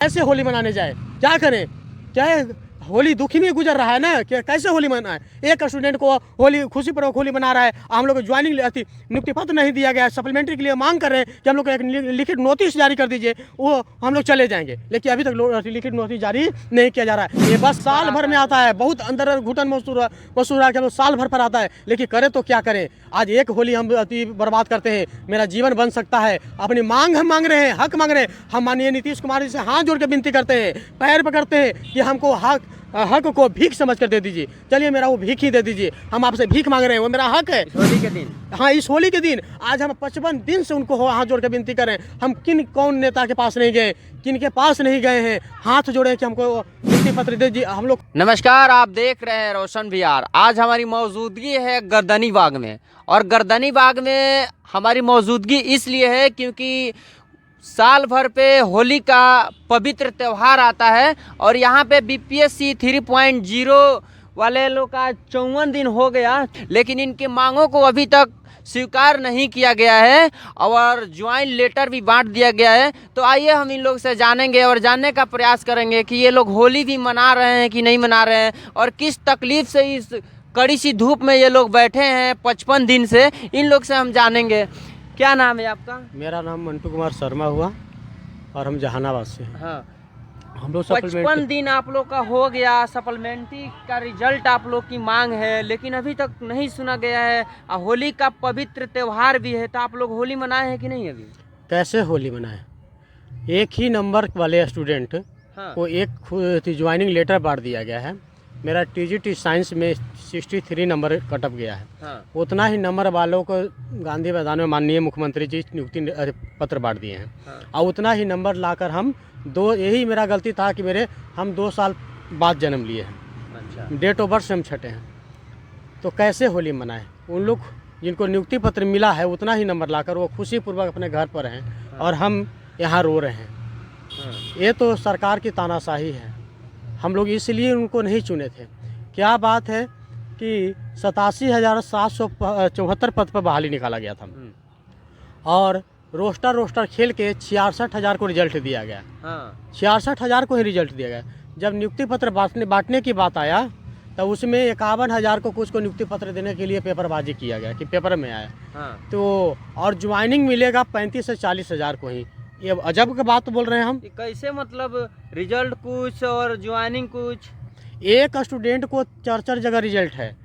कैसे होली मनाने जाए, क्या करें? क्या है, होली दुखी में गुजर रहा है ना, कि कैसे होली मनाए? एक स्टूडेंट को होली खुशी पर होली मना रहा है, हम लोग को ज्वाइनिंग नियुक्ति पत्र नहीं दिया गया, सप्लीमेंट्री के लिए मांग कर रहे हैं कि हम लोग को एक लिखित नोटिस जारी कर दीजिए, वो हम लोग चले जाएंगे, लेकिन अभी तक लिखित नोटिस जारी नहीं किया जा रहा है। ये बस साल भर में आता है, बहुत अंदर घुटन महसूस रहा है, साल भर पर आता है, लेकिन करें तो क्या करें? आज एक होली हम अति बर्बाद करते हैं, मेरा जीवन बन सकता है। अपनी मांग हम मांग रहे हैं, हक मांग रहे हैं। हम माननीय नीतीश कुमार जी से हाथ जोड़ के विनती करते हैं, पैर पकड़ते हैं कि हमको हक को भीख समझ कर दे दीजिए। चलिए मेरा वो भीख ही दे दीजिए, हम आपसे भीख मांग रहे हैं, वो मेरा हक है। होली के दिन, हाँ, इस होली के दिन आज हम 55 दिन से उनको हाथ जोड़ के विनती करें। हम कौन नेता के पास नहीं गए, किन के पास नहीं गए हैं, हाथ जोड़े कि हमको नियुक्ति पत्र दे दीजिए। हम लोग नमस्कार, आप देख रहे हैं रोशन बिहार। आज हमारी मौजूदगी है गर्दनी बाग में, और गर्दनी बाग में हमारी मौजूदगी इसलिए है क्योंकि साल भर पे होली का पवित्र त्यौहार आता है, और यहाँ पे बीपीएससी 3.0 वाले लोग का 54 दिन हो गया, लेकिन इनके मांगों को अभी तक स्वीकार नहीं किया गया है और ज्वाइन लेटर भी बांट दिया गया है। तो आइए हम इन लोग से जानेंगे और जानने का प्रयास करेंगे कि ये लोग होली भी मना रहे हैं कि नहीं मना रहे हैं, और किस तकलीफ से इस कड़ी सी धूप में ये लोग बैठे हैं 55 दिन से। इन लोग से हम जानेंगे। क्या नाम है आपका? मेरा नाम मंटू कुमार शर्मा हुआ, और हम जहानाबाद से। हाँ, हम लोग 55 दिन आप लोग का हो गया, सप्लीमेंट्री का रिजल्ट आप लोग की मांग है, लेकिन अभी तक नहीं सुना गया है। होली का पवित्र त्यौहार भी है, तो आप लोग होली मनाए हैं कि नहीं अभी? कैसे होली मनाए? एक ही नंबर वाले स्टूडेंट को एक ज्वाइनिंग लेटर बांट दिया गया है। मेरा टीजीटी साइंस में 63 नंबर कटअप गया है। उतना ही नंबर वालों को गांधी मैदान में माननीय मुख्यमंत्री जी नियुक्ति पत्र बांट दिए हैं। और उतना ही नंबर लाकर हम यही मेरा गलती था कि हम 2 साल बाद जन्म लिए हैं। अच्छा। डेट ऑफ बर्थ से हम छठे हैं, तो कैसे होली मनाएं? उन लोग जिनको नियुक्ति पत्र मिला है उतना ही नंबर लाकर वो खुशीपूर्वक अपने घर पर हैं, और हम यहाँ रो रहे हैं। ये तो सरकार की तानाशाही है। हम लोग इसलिए उनको नहीं चुने थे। क्या बात है कि 87,774 पद पर बहाली निकाला गया था, और रोस्टर खेल के 66,000 को रिजल्ट दिया गया। 66,000 को ही रिजल्ट दिया गया। जब नियुक्ति पत्र बांटने की बात आया, तो उसमें 51,000 को कुछ को नियुक्ति पत्र देने के लिए पेपरबाजी किया गया कि पेपर में आया। तो और ज्वाइनिंग मिलेगा 35 से 40,000 को ही। ये अजब का बात बोल रहे हैं हम। कैसे, मतलब रिजल्ट कुछ और ज्वाइनिंग कुछ? एक स्टूडेंट को 4 जगह रिजल्ट है।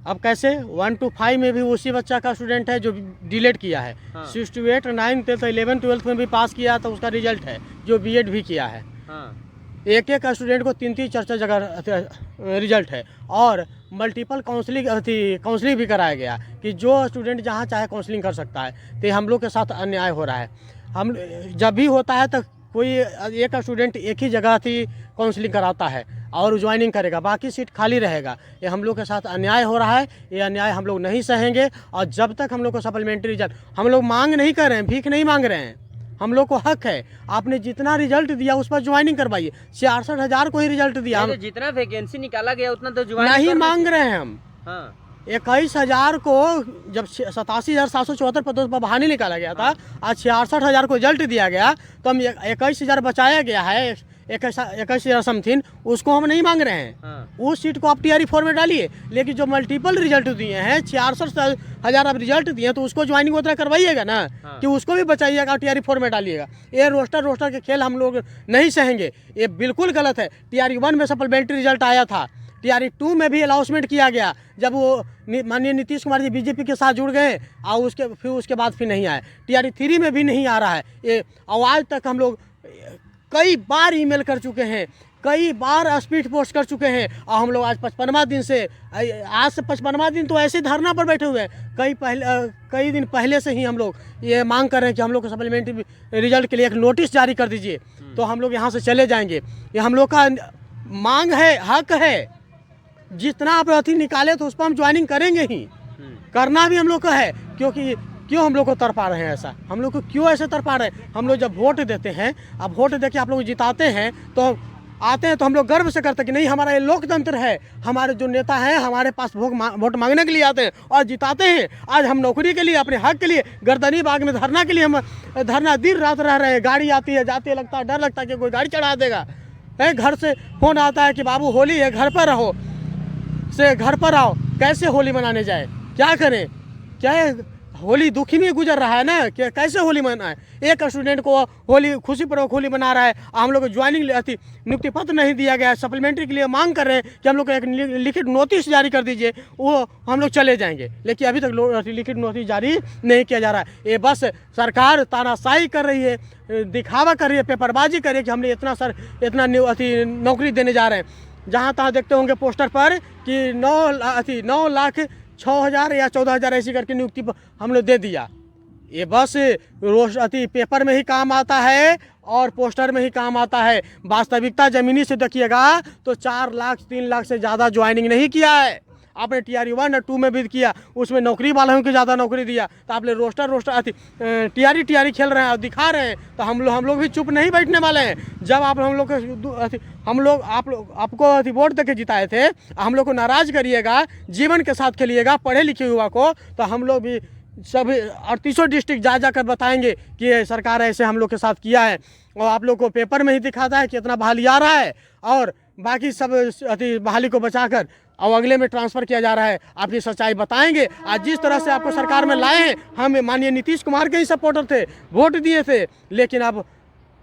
अब कैसे? 1 to 5 में भी उसी बच्चा का स्टूडेंट है जो डिलेट किया है। 6 to 8, 9, 10, 11, 12 में भी पास किया तो उसका रिजल्ट है, जो बीएड भी किया है। एक स्टूडेंट को 3 4 जगह रिजल्ट है, और मल्टीपल काउंसलिंग भी कराया गया कि जो स्टूडेंट जहाँ चाहे काउंसलिंग कर सकता है। तो हम लोग के साथ अन्याय हो रहा है। हम जब भी होता है तो कोई एक स्टूडेंट एक ही जगह थी काउंसलिंग कराता है और ज्वाइनिंग करेगा, बाकी सीट खाली रहेगा। ये हम लोग के साथ अन्याय हो रहा है। ये अन्याय हम लोग नहीं सहेंगे, और जब तक हम लोग को सप्लीमेंट्री रिजल्ट, हम लोग मांग नहीं कर रहे हैं, भीख नहीं मांग रहे हैं। हम लोग को हक है। आपने जितना रिजल्ट दिया उस पर ज्वाइनिंग करवाइए। 66,000 को ही रिजल्ट दिया। हम जितना वैकेंसी निकाला गया उतना तो ज्वाइन नहीं मांग रहे हैं हम। 21,000 को जब 87,774 पदों पर बहाली निकाला गया था, आज 66,000 को रिजल्ट दिया गया, तो हम 21,000 बचाया गया है, 21,000 समथिंग, उसको हम नहीं मांग रहे हैं। उस सीट को आप टीआरई 4 में डालिए, लेकिन जो मल्टीपल रिजल्ट दिए हैं, 66,000 आप रिजल्ट दिए हैं, तो उसको ज्वाइनिंग उतना करवाइएगा ना, कि उसको भी बचाइएगा, टीआरई 4 में डालिएगा। ये रोस्टर के खेल हम लोग नहीं सहेंगे। ये बिल्कुल गलत है। टीआरई 1 में सप्लीमेंट्री रिजल्ट आया था, टीआरई 2 में भी अलाउंसमेंट किया गया, जब वो माननीय नीतीश कुमार जी बीजेपी के साथ जुड़ गए, और उसके बाद फिर नहीं आए। टीआरई 3 में भी नहीं आ रहा है ये। आज तक हम लोग कई बार ईमेल कर चुके हैं, कई बार स्पीड पोस्ट कर चुके हैं, और हम लोग आज 55वां दिन से, आज से 55वां दिन तो ऐसे धरना पर बैठे हुए हैं। कई दिन पहले से ही हम लोग ये मांग कर रहे हैं कि हम लोग को सप्लीमेंट्री रिजल्ट के लिए एक नोटिस जारी कर दीजिए, तो हम लोग यहाँ से चले जाएंगे। ये हम लोग का मांग है, हक है। जितना आप अथी निकाले तो उस पर हम ज्वाइनिंग करेंगे ही, करना भी हम लोग का है। क्यों हम लोग को तरपा रहे हैं ऐसा? हम लोग को क्यों ऐसे तरपा रहे हैं? हम लोग जब वोट देते हैं, अब वोट देके आप लोग जिताते हैं, तो आते हैं तो हम लोग गर्व से करते हैं कि नहीं हमारा ये लोकतंत्र है, हमारे जो नेता हैं हमारे पास वोट मांगने के लिए आते हैं और जिताते हैं। आज हम नौकरी के लिए, अपने हक के लिए गर्दनी बाग में धरना के लिए हम धरना दिन रात रह रहे हैं। गाड़ी आती है जाती है, लगता है डर लगता है कि कोई गाड़ी चढ़ा देगा। घर से फ़ोन आता है कि बाबू होली है, घर पर रहो, से घर पर आओ। कैसे होली मनाने जाए, क्या करें? क्या होली दुखी में गुजर रहा है ना, कि कैसे होली मनाए? एक स्टूडेंट को होली खुशी पूर्वक होली मना रहा है, हम लोग को ज्वाइनिंग नियुक्ति पत्र नहीं दिया गया है, सप्लीमेंट्री के लिए मांग कर रहे हैं कि हम लोग को एक लिखित नोटिस जारी कर दीजिए, वो हम लोग चले जाएंगे। लेकिन अभी तक लिखित नोटिस जारी नहीं किया जा रहा है। ये बस सरकार तानाशाही कर रही है, दिखावा कर रही है, पेपरबाजी कर रही है कि हमने इतना नौकरी देने जा रहे हैं। जहाँ तहाँ देखते होंगे पोस्टर पर कि 9,06,000 या 14,000 ऐसी करके नियुक्ति हम लोग दे दिया। ये बस रोज पेपर में ही काम आता है और पोस्टर में ही काम आता है। वास्तविकता ज़मीनी से देखिएगा तो 4 लाख 3 लाख से ज़्यादा ज्वाइनिंग नहीं किया है। आपने TRE 1 और 2 में भी किया, उसमें नौकरी वालों को ज़्यादा नौकरी दिया। तो आपने रोस्टर TRE खेल रहे हैं और दिखा रहे हैं, तो हम लोग भी चुप नहीं बैठने वाले हैं। जब आपको वोट देके जिताए थे, हम लोग को नाराज़ करिएगा, जीवन के साथ खेलिएगा पढ़े लिखे युवा को, तो हम लोग भी सभी 38 डिस्ट्रिक्ट जा कर बताएंगे कि ये सरकार ऐसे हम लोग के साथ किया है। और आप लोग को पेपर में ही दिखाता है कि इतना बहाली आ रहा है और बाकी सब बहाली को बचाकर और अगले में ट्रांसफ़र किया जा रहा है। आपकी सच्चाई बताएंगे। आज जिस तरह से आपको सरकार में लाए हैं, हम माननीय नीतीश कुमार के ही सपोर्टर थे, वोट दिए थे, लेकिन अब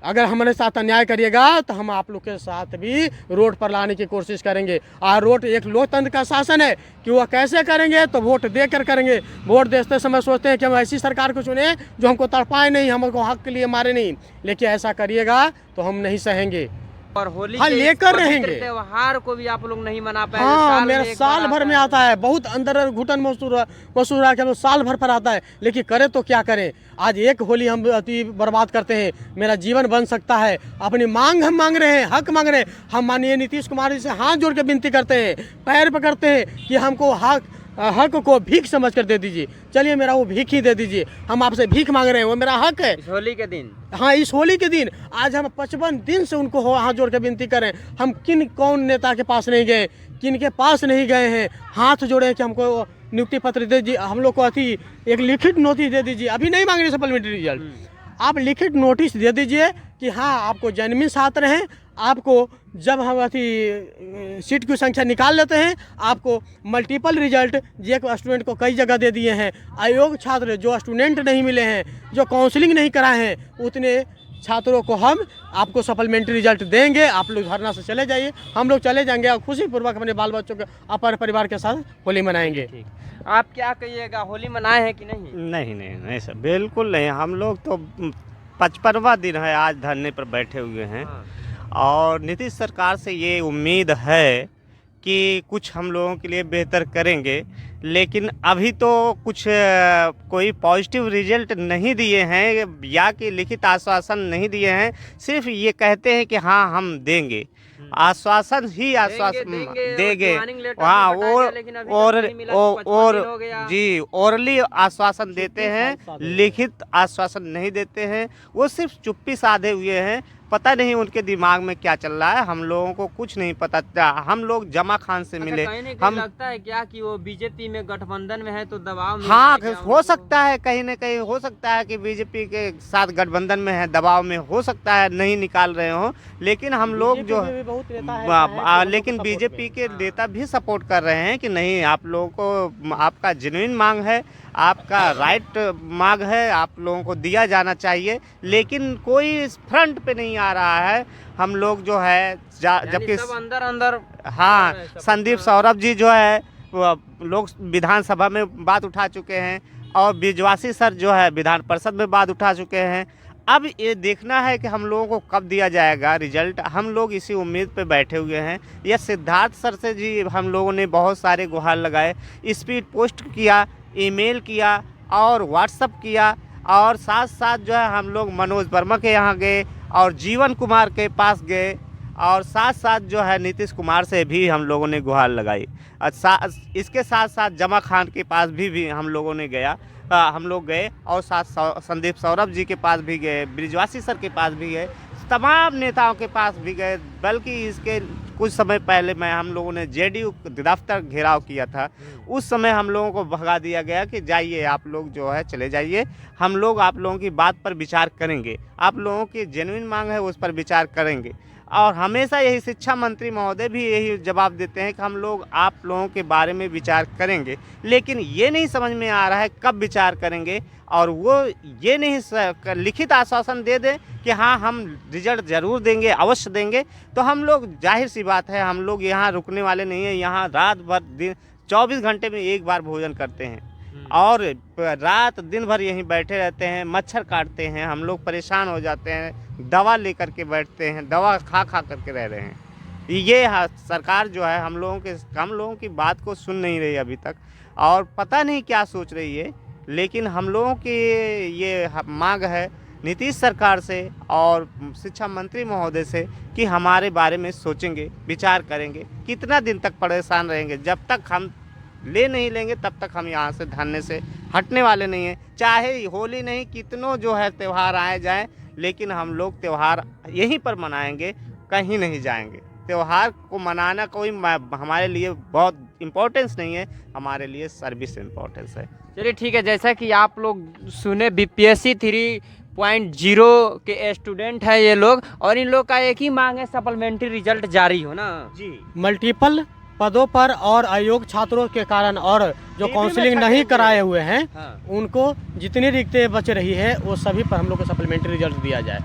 अगर हमारे साथ अन्याय करिएगा तो हम आप लोग के साथ भी रोड पर लाने की कोशिश करेंगे। और रोड एक लोकतंत्र का शासन है कि वह कैसे करेंगे, तो वोट देकर करेंगे। वोट देते समय सोचते हैं कि हम ऐसी सरकार को चुने जो हमको तड़पाए नहीं, हमको हक के लिए मारे नहीं, लेकिन ऐसा करिएगा तो हम नहीं सहेंगे और होली हाँ लेकर रहेंगे। त्योहार को भी आप लोग नहीं मना पाए। हाँ, मेरा साल भर में आता है, बहुत अंदर घुटन महसूस रहा कि हम साल भर पर आता है, लेकिन करें तो क्या करें? आज एक होली हम बर्बाद करते हैं, मेरा जीवन बन सकता है। अपनी मांग हम मांग रहे हैं, हक मांग रहे हैं। हम माननीय नीतीश कुमार जी से हाथ जोड़ के विनती करते हैं, पैर पकड़ते हैं कि हमको हक को भीख समझ कर दे दीजिए। चलिए मेरा वो भीख ही दे दीजिए, हम आपसे भीख मांग रहे हैं, वो मेरा हक है। इस होली के दिन, हाँ इस होली के दिन आज हम 55 दिन से उनको हाथ जोड़ के विनती करें। हम कौन नेता के पास नहीं गए, किन के पास नहीं गए हैं, हाथ जोड़े कि हमको नियुक्ति पत्र दे दीजिए, हम लोग को एक लिखित नोटिस दे दीजिए। अभी नहीं मांग रहे सप्लीमेंट्री रिजल्ट, आप लिखित नोटिस दे दीजिए कि हाँ आपको जेन्युइन छात्र हैं। आपको जब हम सीट की संख्या निकाल लेते हैं, आपको मल्टीपल रिजल्ट एक स्टूडेंट को कई जगह दे दिए हैं। अयोग्य छात्र जो स्टूडेंट नहीं मिले हैं, जो काउंसलिंग नहीं कराए हैं, उतने छात्रों को हम आपको सप्लीमेंट्री रिजल्ट देंगे। आप लोग धरना से चले जाइए, हम लोग चले जाएंगे और खुशीपूर्वक अपने बाल बच्चों के अपने परिवार के साथ होली मनाएंगे। आप क्या कहिएगा, होली मनाए हैं कि नहीं? नहीं सर, बिल्कुल नहीं। हम लोग तो 55वां दिन है आज धरने पर बैठे हुए हैं। और नीतीश सरकार से ये उम्मीद है कि कुछ हम लोगों के लिए बेहतर करेंगे, लेकिन अभी तो कुछ कोई पॉजिटिव रिजल्ट नहीं दिए हैं या कि लिखित आश्वासन नहीं दिए हैं। सिर्फ ये कहते हैं कि हाँ हम देंगे, आश्वासन ही आश्वासन देंगे। हाँ और जी ओरली आश्वासन देते हैं, लिखित आश्वासन नहीं देते हैं। वो सिर्फ चुप्पी साधे हुए हैं। पता नहीं उनके दिमाग में क्या चल रहा है, हम लोगों को कुछ नहीं पता। हम लोग जमा खान से मिले। हम लगता है क्या कि वो बीजेपी में गठबंधन में है तो दबाव में? हाँ हो सकता है, कहीं ना कहीं हो सकता है कि बीजेपी के साथ गठबंधन में है, दबाव में हो सकता है, नहीं निकाल रहे हो। लेकिन हम लोग जो लेकिन बीजेपी के नेता भी सपोर्ट कर रहे हैं कि नहीं, आप लोगों को आपका जेन्युइन मांग है, आपका राइट मांग है, आप लोगों को दिया जाना चाहिए। लेकिन कोई फ्रंट पे नहीं आ रहा है। हम लोग जो है जबकि सब अंदर हाँ संदीप सौरभ जी जो है लोग विधानसभा में बात उठा चुके हैं और बिजवासी सर जो है विधान परिषद में बात उठा चुके हैं। अब ये देखना है कि हम लोगों को कब दिया जाएगा रिजल्ट। हम लोग इसी उम्मीद पे बैठे हुए हैं। यह सिद्धार्थ सर से जी हम लोगों ने बहुत सारे गुहार लगाए, स्पीड पोस्ट किया, ईमेल किया और व्हाट्सअप किया, और साथ साथ जो है हम लोग मनोज वर्मा के यहाँ गए और जीवन कुमार के पास गए, और साथ साथ जो है नीतीश कुमार से भी हम लोगों ने गुहार लगाई। इसके साथ साथ जमा खान के पास भी हम लोगों ने हम लोग गए, और साथ संदीप सौरभ जी के पास भी गए, ब्रिजवासी सर के पास भी गए, तमाम नेताओं के पास भी गए, बल्कि इसके कुछ समय पहले हम लोगों ने जेडीयू दफ्तर घेराव किया था। उस समय हम लोगों को भगा दिया गया कि जाइए आप लोग जो है चले जाइए, हम लोग आप लोगों की बात पर विचार करेंगे, आप लोगों की जेन्युइन मांग है उस पर विचार करेंगे। और हमेशा यही शिक्षा मंत्री महोदय भी यही जवाब देते हैं कि हम लोग आप लोगों के बारे में विचार करेंगे, लेकिन ये नहीं समझ में आ रहा है कब विचार करेंगे। और वो ये नहीं लिखित आश्वासन दे दें कि हाँ हम रिजल्ट ज़रूर देंगे, अवश्य देंगे, तो हम लोग जाहिर सी बात है हम लोग यहाँ रुकने वाले नहीं हैं। यहाँ रात भर दिन 24 घंटे में एक बार भोजन करते हैं और रात दिन भर यहीं बैठे रहते हैं, मच्छर काटते हैं, हम लोग परेशान हो जाते हैं, दवा लेकर के बैठते हैं, दवा खा करके रह रहे हैं। ये सरकार जो है हम लोगों की बात को सुन नहीं रही अभी तक, और पता नहीं क्या सोच रही है। लेकिन हम लोगों की ये मांग है नीतीश सरकार से और शिक्षा मंत्री महोदय से कि हमारे बारे में सोचेंगे, विचार करेंगे। कितना दिन तक परेशान रहेंगे? जब तक हम ले नहीं लेंगे तब तक हम यहाँ से धरने से हटने वाले नहीं हैं। चाहे होली नहीं कितनों जो है त्यौहार आए जाएं, लेकिन हम लोग त्यौहार यहीं पर मनाएंगे, कहीं नहीं जाएंगे। त्यौहार को मनाना कोई हमारे लिए बहुत इम्पोर्टेंस नहीं है, हमारे लिए सर्विस इम्पोर्टेंस है। चलिए ठीक है, जैसा कि आप लोग सुने बीपीएससी 3.0 के स्टूडेंट है ये लोग, और इन लोग का एक ही मांग है सप्लीमेंट्री रिजल्ट जारी हो ना जी। मल्टीपल पदों पर और अयोग्य छात्रों के कारण और जो काउंसलिंग नहीं कराए हुए हैं उनको जितनी रिक्तें बच रही है वो सभी पर हम लोग को सप्लीमेंट्री रिजल्ट दिया जाए।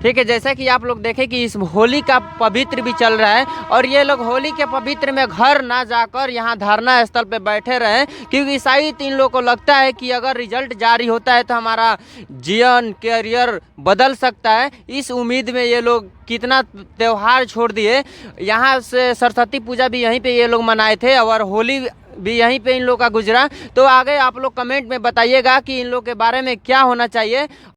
ठीक है, जैसा कि आप लोग देखें कि इस होली का पवित्र भी चल रहा है, और ये लोग होली के पवित्र में घर ना जाकर यहाँ धरना स्थल पे बैठे रहे, क्योंकि शायद इन लोगों को लगता है कि अगर रिजल्ट जारी होता है तो हमारा जीवन कैरियर बदल सकता है। इस उम्मीद में ये लोग कितना त्यौहार छोड़ दिए। यहाँ से सरस्वती पूजा भी यहीं पे ये लोग मनाए थे और होली भी यहीं पे इन लोग का गुजरा। तो आगे आप लोग कमेंट में बताइएगा कि इन लोग के बारे में क्या होना चाहिए।